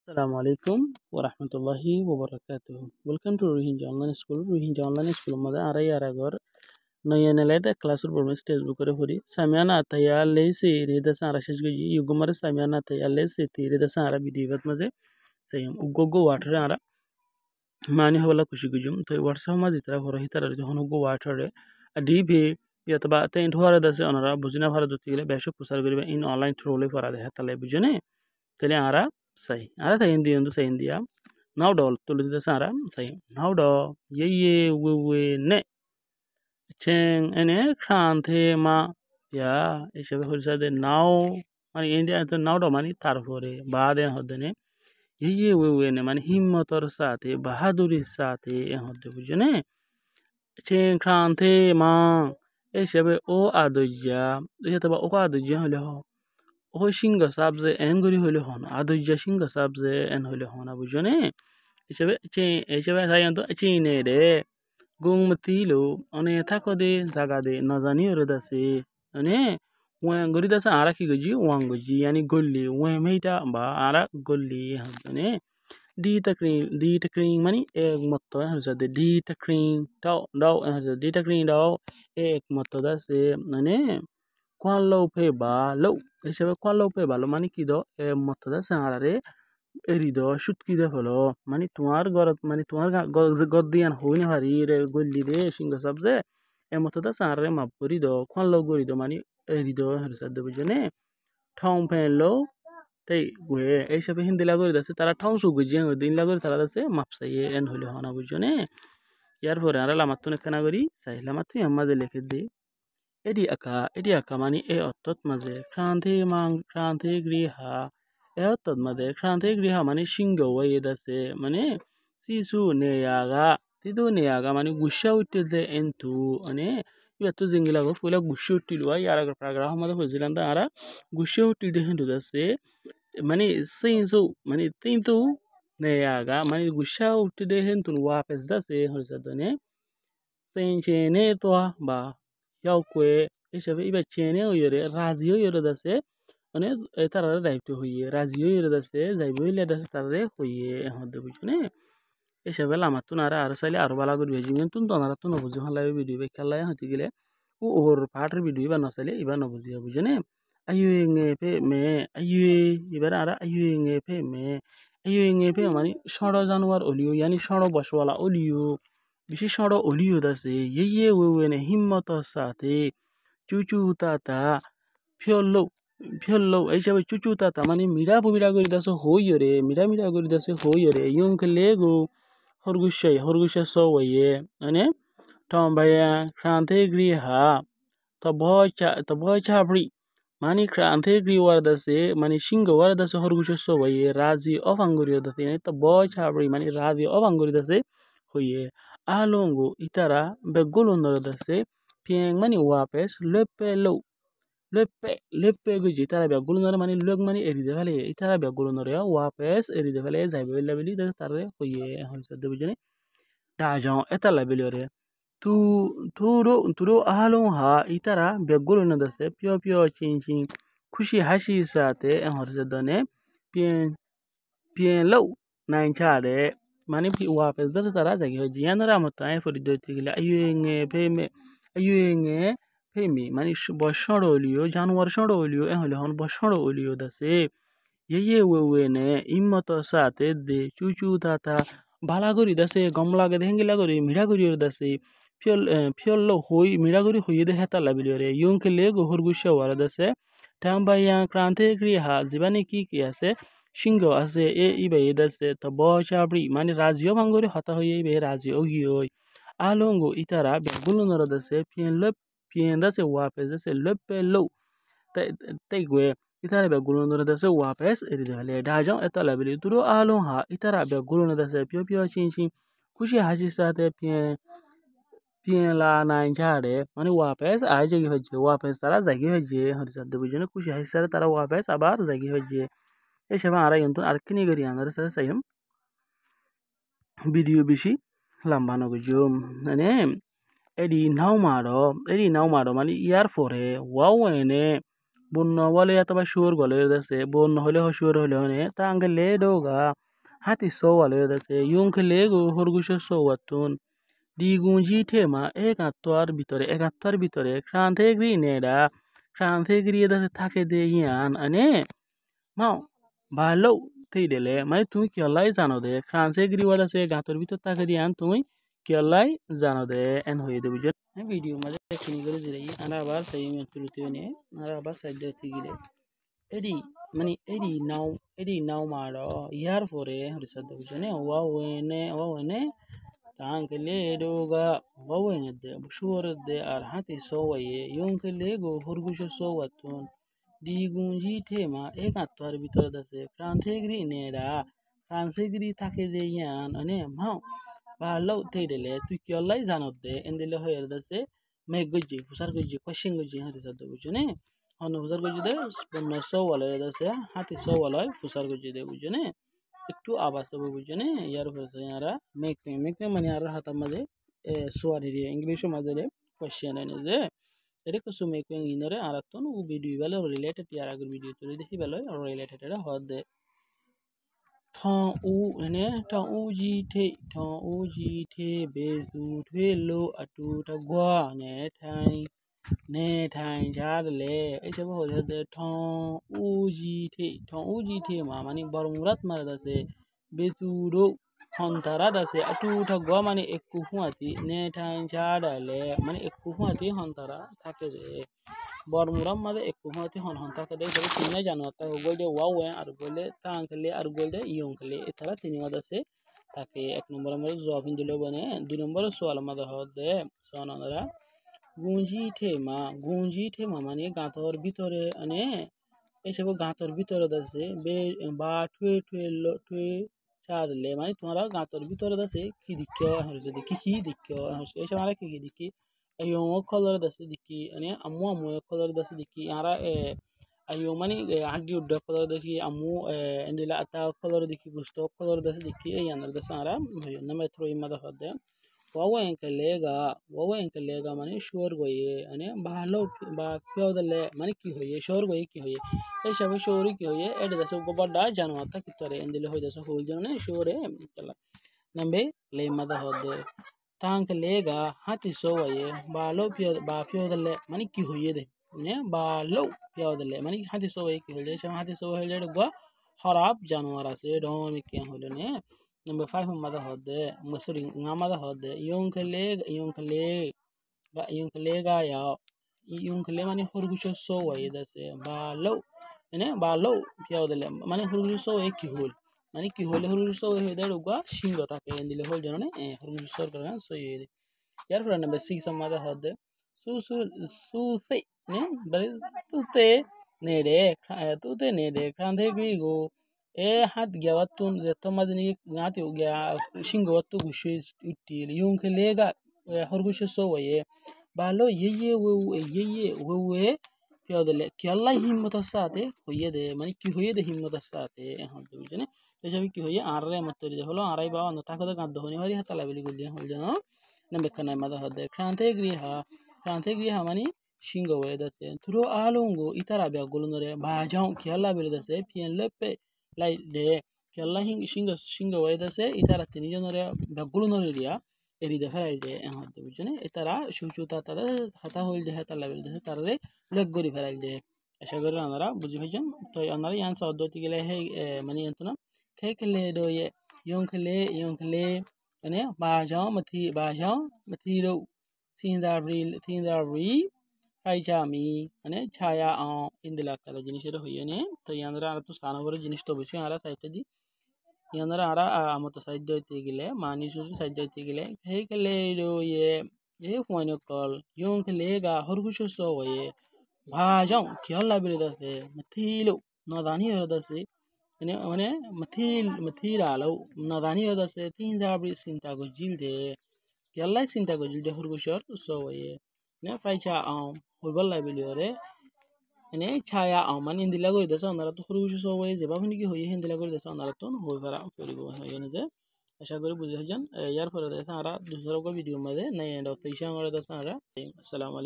Assalamu alaikum wa rahmatullahi wa barakatuh. Welcome to Rohingya Online School. Rohingya Online School mada arai aragor noyene leda classroom promise textbook re hori samiana ataya lesi reda sara shashgoji yugumar samiana ataya lesi ti reda sara bidivat maze sayam ugogo water ara mani hawala kushigujum to whatsapp mazi tara horo hitara johon ugo water re adibi yataba te intwara dase onara buzina bhara dutigile besho pusar goriba in online through le fara de hatale bujone tele ara sahi ara ta hindi undu sahi india now dol tulida sara sahi now do ye we ne cheng ene khanthe ma ya ishabe holsa de now mani india to now do mani tarpore baade hodene ye we ne mani himmator saate bahadurir saate hodde bujone cheng khanthe ma ishabe o adoja yataba o adoja hole ho o shinga sabze en gori hole hon adoja shinga sabze en hole hon abujone ishabe sayanto chine de gung matilo one takode zagade nazani oredase ane wen gori dasa ara ki goji wangoji yani golli wen meita ba ara golli hane di takring mani ek motto harzade di takring daw harzade di takring daw ek motto dase ane kwan low pe ba low ishabe kwan low pe ba lo mani kido e motto da sangarare erido shutkide holo mani tuar gorot mani tuar goddiyan hoine hari re golli de shingo sabze e motto da sangarare map gorido kwan low gorido mani erido harsade bujone thong pen low tei gue ishabe hindi lagori dase tara thong su gujen din lagori tara dase mapsaye en holi hona bujone yar pore ara lamatune kana gori sai lamatu yamma de lekede edi aka mani e ottot maze krante griha e ottot maze krante griha mani shingo waye dase mani sisu ne yaga mani gusha uttilde entu ane yattu zingila go fula gusha uttilwa yara paragraph mada fuzilanda ara gusha uttilde hendu dase mani mani tintu ne yaga mani gusha uttilde hentu wapes dase horisadone senchene toa ba yaukwe ishabe iba chene oyore razio yore dase one tarare daipte hoye razio yore dase zaibo ile dase tarare hoye hodde bujune ishabe lamatun ara arsali arbala gud bejingen tun tonara tun obuzi hala video be kala hoti gile u or patri video iba nosale iba nobuzi bujune ayuenge pe me ayue ibara ara ayuenge pe mani shodo januar oliyo yani shodo bashwala oliyo bishi shodo oliyo dase ye wene himmato sate chuchu tata fyollo fyollo aishabe chuchu tata mani mira gori daso hoyore mira gori daso hoyore yunklego horgusha so waye ane tombaya krante griha to boy chabri mani krante gri wardase mani shingo wardase horgusha so waye razi ofangori dase to boy chabri mani razi ofangori dase hoye alongo itara begolo dase pieng mani wapes lepe guji itara begolo mani log mani eride vale itara begolo ya wapes eride vale zaibe labeli dase tarre hoye honsa debujene dajon etala beliore turo ahalon ha itara begolo dase pio chin kushi hashi sate honsa done pien low nine chade mani pi wapes dase tara zagi hoji yanara motai for de tigile ayuenge pemi mani boshoro oliyo januar shoro oliyo hole hon boshoro oliyo dase ye wene immoto sate de chuchu tata balagori dase gomlage de hengilagori miragori dase fiol hoi miragori hoye de heta labiliore yonke lego horgusha wara dase tamba ya krante kriha zibani ki ase shingo ase ibe dase to bochabri mani razio bangori hata hoye be razio hioi alongo itara begulo noro dase pien dase wapes dase lepe low tegwe itara begulo noro dase wapes eride vale dajon etala beli turo alon ha itara begulo noro dase pio chin kushi hashi sate pien la nine chade mani wapes aje gi hoje wapes tara zagi hoje horizade bujune kushi hashi sate tara wapes abar zagi hoje shaba ara yontun arkini gari anar sa sayum video bishi lambano gujum ane edi naumado mani year fore wawene বন্য বলে অথবা শুয়োর গলে হইতাছে বন্য হলে শুয়োর হলে হনে তা আঙ্গে লে ডোগা হাতি সৌ হলে হইতাছে ইউংকে লেগু হরগুশের সৌ আতুন দিগুঞ্জি ঠেমা এক আত্মার ভিতরে ক্রান্তে গ্রি নেডা ক্রান্তে গ্রি হইতাছে থাকে দে ইয়ান আনে মাও ভালো তেই দেলে মানে তুমি কিয়লাই জানো দে ক্রান্তে গ্রি হইতাছে গাঁতর ভিতর থাকে দিয়ান তুমি কিয়লাই জানো দে এন হয়ে দেবে ভিডিও মাঝে টেকনি করে দিলাই আর আবার সেই মেট্রোতে নে আর আবার সাইড দিতে গিলে এডি মানে এডি নাও মারো ইয়ার পরে হরিসাদ বুঝনে ওয়া ওয়েনে তাঙ্কেলে এডোগা ওয়া দে বুশুর দে আর হাতি সোওয়ে ইয়ঙ্কেলে গো হরগুশো সোওয়াতুন দিগুঞ্জি ঠেমা এক আত্মার ভিতরে আছে ক্রান্তেগ্রি নেড়া ক্রান্তেগ্রি থাকে দে ইয়ান আনে মাও ভালো তেই দিলে তুই কিয়লাই জানত দে এন দিলে হয়ে দাসে মেঘ গজ্জি ফুসার গজ্জি কোশ্চেন গজ্জি হাতে সাদ বুঝনে হন ফুসার গজ্জি দে বন্য সৌ ওয়ালা দাসে হাতি সৌ ওয়ালা ফুসার গজ্জি দে বুঝনে একটু আবাস হবে বুঝনে ইয়ার হচ্ছে ইয়ারা মেঘ মানে আর হাতার মাঝে সোয়ারি ইংলিশের মাঝে কোশ্চেন এনে যে এটা কিছু মেঘ ইনরে আর তো ভিডিও বেলা রিলেটেড ইয়ার আগের ভিডিও তুলে দেখি বেলা রিলেটেড এটা হদ দে thong u ji the be su thwe lo atu ta gwa ne thai ja le ei sab ho de thong u ji the ma mani barmurat ma da se be su do hontara da se atu ta gwa mani ekku huati ne thai ja le mani ekku huati hontara থাকে de বরমুরাম মাঝে একটু হতে হন হন থাকে দেয় তবে তিন জানো তা গোল্ডে ওয়াও আর গোল্ডে তা আঙ্কেলে আর গোল্ডে ইয়ঙ্কেলে এছাড়া তিনি মাঝে আছে তাকে এক নম্বর আমাদের জব হিন্দুলে বনে দুই নম্বর সোয়াল মাঝে হদে সোনারা গুঞ্জি ঠেমা মানে গাঁতর ভিতরে মানে এসব গাঁতর ভিতরে আছে বে বা ঠুয়ে চারলে মানে তোমারা গাঁতর ভিতরে আছে কি দিক্ষ হচ্ছে কি দিক্ষ এসব আর কি দিক্কি ayo color da sidiki ani amu color da sidiki ara ayo mani hadi udda color da ki amu endila ata color diki gusto color da sidiki e yanar da sara na metro imada hodde wawa enkalega mani sure goye ani bahalo ba pyodale mani ki hoye sure goye ki hoye e shabe sure ki hoye ede da so bada janwata kitare endile hoye da so hol janne sure tala nambe le imada hodde tanklega hati sowaye ba pyodale mani ki hoyede ne balo pyodale mani hati sowaye ki hoye shama hati sowaye hole gwa harab janwar ase don ke hole ne number 5 mada hode musuri ngamada hode yonklega ya yonkle mani horgusho sowaye dase balo pyodale mani horgusho sowaye ki hole মানে কি হলে হরুর so হয়ে দেয় রোগা সিংহ থাকে এন্দিলে হল জানো না হরুর সর করে সো হয়ে ইয়ার পরে নাম্বার 6 আমাদের হদে সু নে বলে তুতে নে রে খান্দে গ্রিগো এ হাত গেওয়াতুন যে তোমাদ নি গাতি গয়া সিংহ তো গুশে উঠি ইউং খেলেগা হরগুশ সো হয়ে ভালো ইয়ে পিয়াদলে কি আল্লাহ হিম্মতের সাথে হইয়ে দে মানে কি হইয়ে দে হিম্মতের সাথে এখন বুঝছেন এসবই কি হইয়ে আরে মতরি হলো আরাই বাবা ন তাকো গাদ্দ হনি হরি হাতা লাবেলি গুলি হল জানো না বেখানা মাদা হদে ক্রান্তে গৃহা মানে সিংহ হয়ে যাচ্ছে তুরো আলঙ্গো ইতারা ব্যাগুলো নরে বাজাও কি আল্লাহ বেলে যাচ্ছে পিয়ান লেপে লাই দে কি আল্লাহ সিংহ হয়ে যাচ্ছে ইতারা তিনি জনরে ব্যাগুলো নরে রিয়া এরিদে ফেরাই দে এখন বুঝছেন এতারা সুচুতা তারা হাতা হইল দে হাতা লাবেল দে তারে লেগ গরি ফেরাই দে আশা করি আপনারা বুঝি হয়েছেন তো আপনারা ইয়ান পদ্ধতি গেলে হে মানে এন্তনা খেলে দয়ে ইয়ংখলে মানে বাজাও মাথিরো সিন্দারি পাইজামি মানে ছায়া ইন্দিলা কালা জিনিসের হইয়ে নে তো ইয়ানরা আর তো স্থানবরে জিনিস তো বেশি আর সাইডে দি ইয়ানরা আর আমতো সাইড হইতে গেলে মানি শুধু সাইড হইতে গেলে খেলে দয়ে এ ফোনে কল ইয়ংখলে গা হরগুশো সো হয়ে ভাজাও খেলা বেড়ে দাসে মাথিলো নদানি হয়ে দাসে মানে mathilalo nadani hada se tin zabri sinta go jilde yalla sinta go jilde hurgushor so waye ne praicha holbal library ne chaya man indila go desa onara to hurgush so waye je babuni ki hoye indila go desa onara to hoy fara ferigo hoye je আশা করি বুঝে যান ইয়ার পরে দেখা আমরা দুসরা video মধ্যে নাই end of Isha আমরা দেখা আমরা আসসালামু আলাইকুম